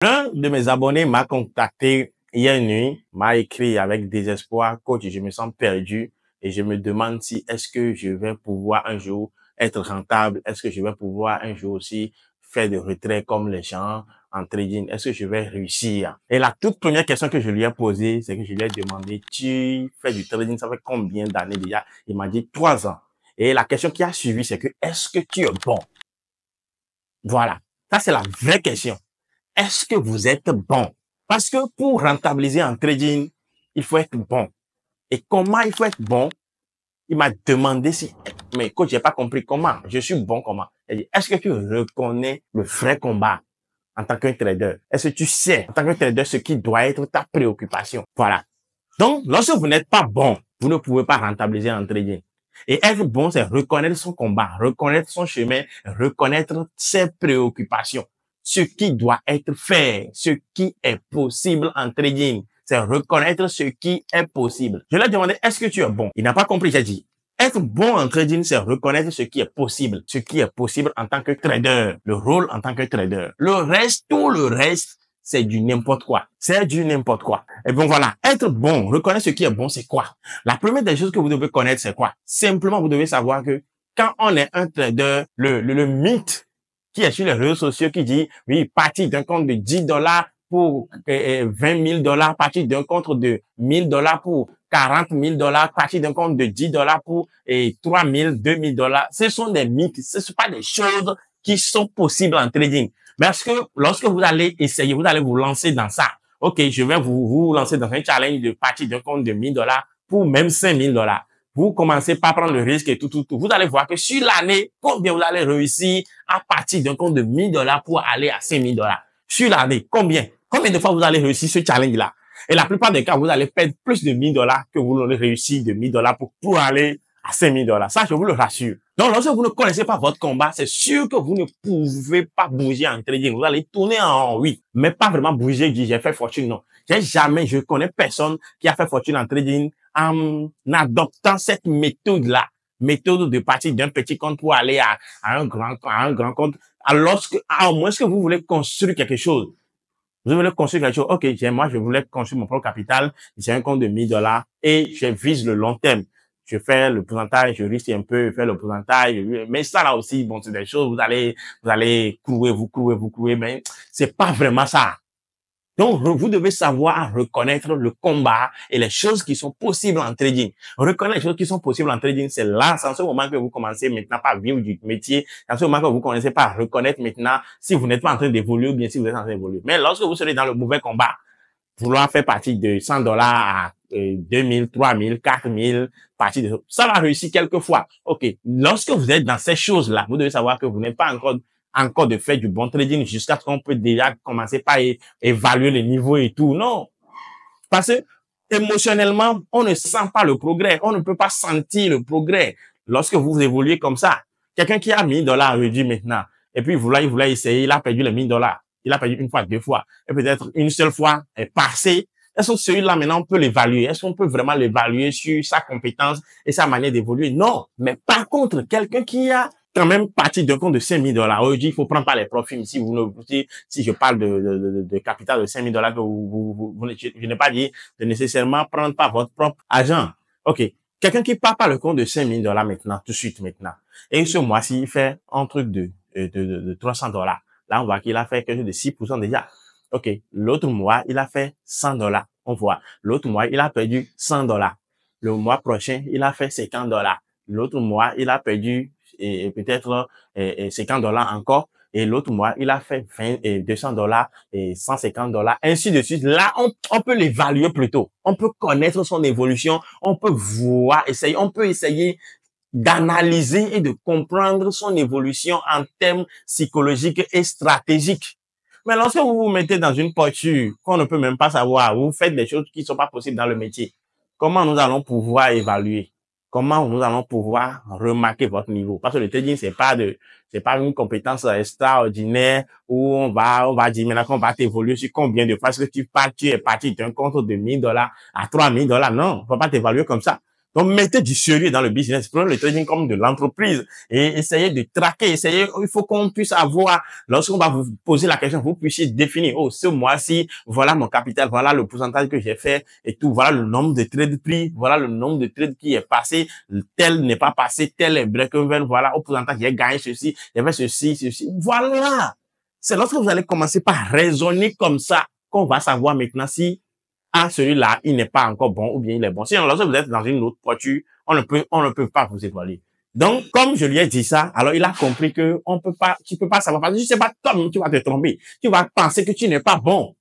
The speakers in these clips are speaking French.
L'un de mes abonnés m'a contacté hier nuit, m'a écrit avec désespoir: coach, je me sens perdu et je me demande si est-ce que je vais pouvoir un jour être rentable, est-ce que je vais pouvoir un jour aussi faire des retraits comme les gens en trading, est-ce que je vais réussir? Et la toute première question que je lui ai posée, c'est que je lui ai demandé: tu fais du trading, ça fait combien d'années déjà? Il m'a dit 3 ans. Et la question qui a suivi, c'est que est-ce que tu es bon? Voilà. Ça, c'est la vraie question. Est-ce que vous êtes bon? Parce que pour rentabiliser en trading, il faut être bon. Et comment il faut être bon? Il m'a demandé si, mais coach, j'ai pas compris comment. Je suis bon comment? Il dit, est-ce que tu reconnais le vrai combat en tant qu'un trader? Est-ce que tu sais, en tant qu'un trader, ce qui doit être ta préoccupation? Voilà. Donc, lorsque vous n'êtes pas bon, vous ne pouvez pas rentabiliser en trading. Et être bon, c'est reconnaître son combat, reconnaître son chemin, reconnaître ses préoccupations, ce qui doit être fait, ce qui est possible en trading. C'est reconnaître ce qui est possible. Je lui ai demandé, est-ce que tu es bon? Il n'a pas compris, j'ai dit. Être bon en trading, c'est reconnaître ce qui est possible. Ce qui est possible en tant que trader. Le rôle en tant que trader. Le reste, tout le reste, c'est du n'importe quoi. C'est du n'importe quoi. Et bon, voilà. Être bon, reconnaître ce qui est bon, c'est quoi? La première des choses que vous devez connaître, c'est quoi? Simplement, vous devez savoir que quand on est un trader, le mythe qui est sur les réseaux sociaux qui dit, oui, partir d'un compte de $10 pour 20 000 $, partir d'un compte de 1 000 $ pour 40 000 $, partir d'un compte de 10 $ pour 3 000, 2 000 $. Ce sont des mythes. Ce ne sont pas des choses qui sont possibles en trading. Parce que lorsque vous allez essayer, vous allez vous lancer dans ça. OK, je vais vous lancer dans un challenge de partir d'un compte de 1 000 $ pour même 5 000 $. Vous commencez par prendre le risque et tout. Vous allez voir que sur l'année, combien vous allez réussir à partir d'un compte de 1 000 $ pour aller à 5 000 $. Sur l'année, combien? Combien de fois vous allez réussir ce challenge-là? Et la plupart des cas, vous allez perdre plus de 1 000 $ que vous l'aurez réussi de 1 000 $ pour aller à 5 000 $. Ça, je vous le rassure. Donc, lorsque vous ne connaissez pas votre combat, c'est sûr que vous ne pouvez pas bouger en trading. Vous allez tourner en rond, oui, mais pas vraiment bouger, dire j'ai fait fortune, non. Je connais personne qui a fait fortune en trading en adoptant cette méthode-là, méthode de partir d'un petit compte pour aller à un grand compte. Alors, à moins que vous voulez construire quelque chose, vous voulez construire quelque chose. OK, moi, je voulais construire mon propre capital. J'ai un compte de 1 000 $ et je vise le long terme. Je fais le pourcentage, je risque un peu, je fais le pourcentage. Mais ça, là aussi, bon, c'est des choses, vous allez clouer, mais c'est pas vraiment ça. Donc, vous devez savoir reconnaître le combat et les choses qui sont possibles en trading. Reconnaître les choses qui sont possibles en trading, c'est là, c'est en ce moment que vous commencez maintenant par vivre du métier. C'est en ce moment que vous commencez par reconnaître maintenant si vous n'êtes pas en train d'évoluer ou bien si vous êtes en train d'évoluer. Mais lorsque vous serez dans le mauvais combat, vouloir faire partie de 100 $ à 2 000, 3 000, 4 000, partie de ça va réussir quelquefois. OK. Lorsque vous êtes dans ces choses-là, vous devez savoir que vous n'êtes pas encore de faire du bon trading jusqu'à ce qu'on peut déjà commencer par évaluer les niveaux et tout. Non. Parce que émotionnellement, on ne sent pas le progrès. On ne peut pas sentir le progrès lorsque vous évoluez comme ça. Quelqu'un qui a 1 000 $ réduit maintenant, et puis il voulait essayer, il a perdu les 1 000 $. Il a perdu une fois, deux fois, et peut-être une seule fois est passé. Est-ce que celui-là, maintenant, on peut l'évaluer? Est-ce qu'on peut vraiment l'évaluer sur sa compétence et sa manière d'évoluer? Non. Mais par contre, quelqu'un qui a quand même parti d'un compte de 5 000 $, aujourd'hui, il faut prendre pas les profits. Si je parle de capital de 5 000 $, que je n'ai pas dit de nécessairement prendre pas votre propre argent. OK. Quelqu'un qui part par le compte de 5 000 $ maintenant, tout de suite maintenant. Et ce mois-ci, il fait un truc de 300 $. Là, on voit qu'il a fait quelque chose de 6% déjà. OK. L'autre mois, il a fait 100 $. On voit. L'autre mois, il a perdu 100 $. Le mois prochain, il a fait 50 $. L'autre mois, il a perdu peut-être 50 $ encore. Et l'autre mois, il a fait 200 $ et 150 $, ainsi de suite. Là, on peut l'évaluer plutôt. On peut connaître son évolution. On peut voir, on peut essayer d'analyser et de comprendre son évolution en termes psychologiques et stratégiques. Mais lorsque vous vous mettez dans une posture qu'on ne peut même pas savoir, vous faites des choses qui ne sont pas possibles dans le métier, comment nous allons pouvoir évaluer? Comment nous allons pouvoir remarquer votre niveau? Parce que le trading, c'est pas une compétence extraordinaire où on va dire maintenant qu'on va t'évoluer sur combien de fois est-ce que tu es parti d'un compte de 1 000 $ à 3 000 $. Non, on ne va pas t'évaluer comme ça. Donc, mettez du sérieux dans le business. Prenez le trading comme de l'entreprise et essayez de traquer. Il faut qu'on puisse avoir, lorsqu'on va vous poser la question, vous puissiez définir, oh, ce mois-ci, voilà mon capital, voilà le pourcentage que j'ai fait et tout, voilà le nombre de trades pris, voilà le nombre de trades qui est passé, tel n'est pas passé, tel est break-even, voilà, au pourcentage, j'ai gagné ceci, j'ai fait ceci. Voilà. C'est lorsque vous allez commencer par raisonner comme ça qu'on va savoir maintenant si celui-là, il n'est pas encore bon ou bien il est bon. Sinon, lorsque vous êtes dans une autre voiture, on ne peut pas vous évaluer. Donc, comme je lui ai dit ça, alors il a compris que tu peux pas savoir. Parce que je sais pas, comme tu vas te tromper. Tu vas penser que tu n'es pas bon.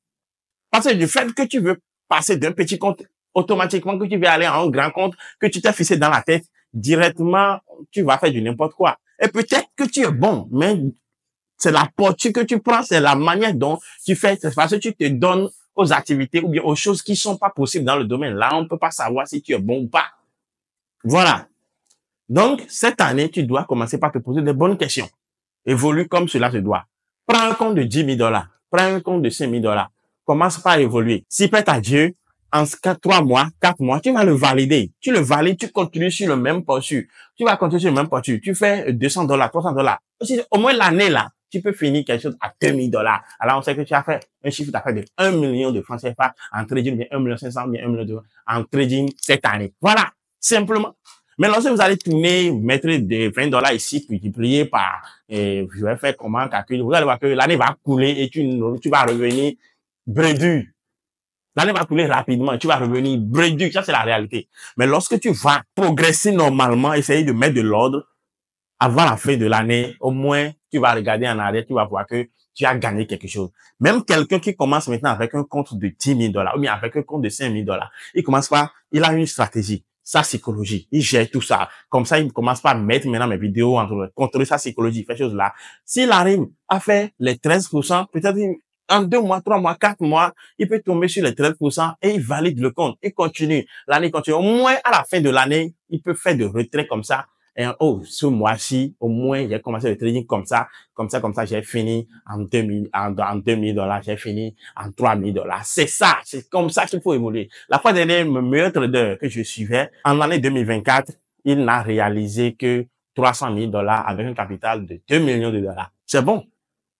Parce que du fait que tu veux passer d'un petit compte automatiquement, que tu veux aller à un grand compte, que tu t'es fixé dans la tête, directement, tu vas faire du n'importe quoi. Et peut-être que tu es bon, mais c'est la posture que tu prends, c'est la manière dont tu fais, c'est parce que tu te donnes aux activités ou bien aux choses qui sont pas possibles dans le domaine. Là, on ne peut pas savoir si tu es bon ou pas. Voilà. Donc, cette année, tu dois commencer par te poser des bonnes questions. Évolue comme cela se doit. Prends un compte de 10 000 $. Prends un compte de 5 000 $. Commence par évoluer. Si prête à Dieu, en 3 mois, 4 mois, tu vas le valider. Tu le valides, tu continues sur le même posture. Tu vas continuer sur le même posture. Tu fais 200 $, 300 $. Au moins l'année là, tu peux finir quelque chose à 2 000 $. Alors, on sait que tu as fait un chiffre d'affaires de 1 million de francs CFA en trading, bien 1 500 000, bien 1 million en trading cette année. Voilà. Simplement. Mais lorsque vous allez tourner, mettre des 20 $ ici, puis multiplier par, je vais faire comment calculer, vous allez voir que l'année va couler et tu vas revenir bredouille. L'année va couler rapidement, tu vas revenir bredouille. Ça, c'est la réalité. Mais lorsque tu vas progresser normalement, essayer de mettre de l'ordre, avant la fin de l'année, au moins, tu vas regarder en arrière, tu vas voir que tu as gagné quelque chose. Même quelqu'un qui commence maintenant avec un compte de 10 000 $ ou bien avec un compte de 5 000 $, il commence par, il a une stratégie, sa psychologie, il gère tout ça. Comme ça, il commence par mettre maintenant mes vidéos entre contrôler sa psychologie, faire choses là. S'il arrive à faire les 13%, peut-être en 2 mois, 3 mois, 4 mois, il peut tomber sur les 13% et il valide le compte. Il continue. L'année continue. Au moins, à la fin de l'année, il peut faire de retrait comme ça. Et oh, ce mois-ci, au moins, j'ai commencé le trading comme ça, j'ai fini en 2000, en 2000 $, j'ai fini en 3000 $. C'est ça, c'est comme ça qu'il faut évoluer. La fois dernière, le meilleur trader que je suivais, en l'année 2024, il n'a réalisé que 300 000 $ avec un capital de 2 millions de dollars. C'est bon.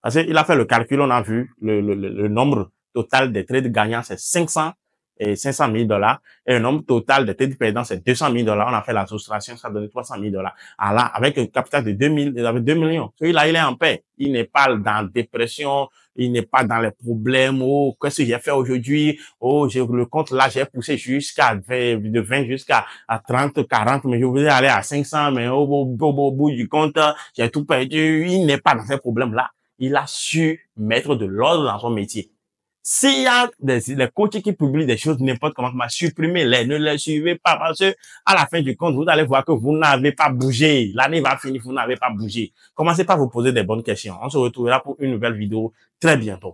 Parce qu'il a fait le calcul, on a vu le nombre total des trades gagnants, c'est 500 000 $. Et le nombre total des trades perdants, c'est 200 000 $. On a fait la soustraction, ça donne 300 000 $. Alors là, avec un capital de 2 millions. Celui-là, il est en paix. Il n'est pas dans la dépression. Il n'est pas dans les problèmes. Oh, qu'est-ce que j'ai fait aujourd'hui? Oh, le compte là, j'ai poussé jusqu'à 20, de 20 jusqu'à 30, 40, mais je voulais aller à 500, mais au bout du compte, j'ai tout perdu. Il n'est pas dans ces problèmes-là. Il a su mettre de l'ordre dans son métier. S'il y a des coachs qui publient des choses n'importe comment, supprimez-les, ne les suivez pas parce que à la fin du compte, vous allez voir que vous n'avez pas bougé. L'année va finir, vous n'avez pas bougé. Commencez par vous poser des bonnes questions. On se retrouvera pour une nouvelle vidéo très bientôt.